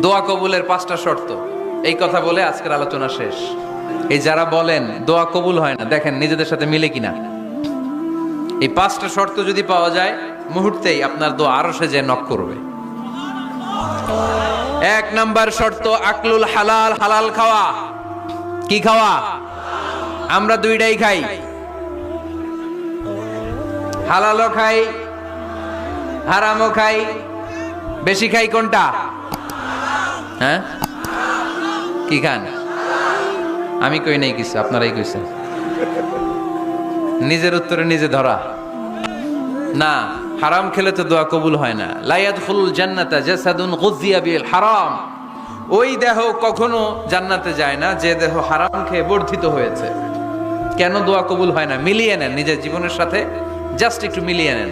দোয়া কবুলের 5টা শর্ত, এই কথা বলে আজকের আলোচনা শেষ। এই যারা বলেন দোয়া কবুল হয় না, দেখেন নিজেদের সাথে মিলে কিনা। এই 5টা শর্ত যদি পাওয়া যায়, মুহূর্তেই আপনার দোয়া আরশে যে নক করবে। 1 নাম্বার শর্ত আকলুল হালাল, হালাল খাওয়া। কি খাওয়া? আমরা দুইটাই খাই, হালালও খাই হারামও খাই। বেশি খাই কোনটা? হ্যাঁ, কি খান? আমি কই নাই কিছু, আপনারাই কইছেন। নিজের উত্তরে নিজে ধরা না। হারাম খেলে তো দোয়া কবুল হয় না। লা ইয়াদখুলুল জান্নাতা জাসাদুন গুযিয়া বিল হারাম। ওই দেহ কখনো জান্নাতে যায় না যে দেহ হারাম খেয়ে বর্ধিত হয়েছে। কেন দোয়া কবুল হয় না? মিলিয়ে নেন নিজের জীবনের সাথে, জাস্ট একটু মিলিয়ে নেন।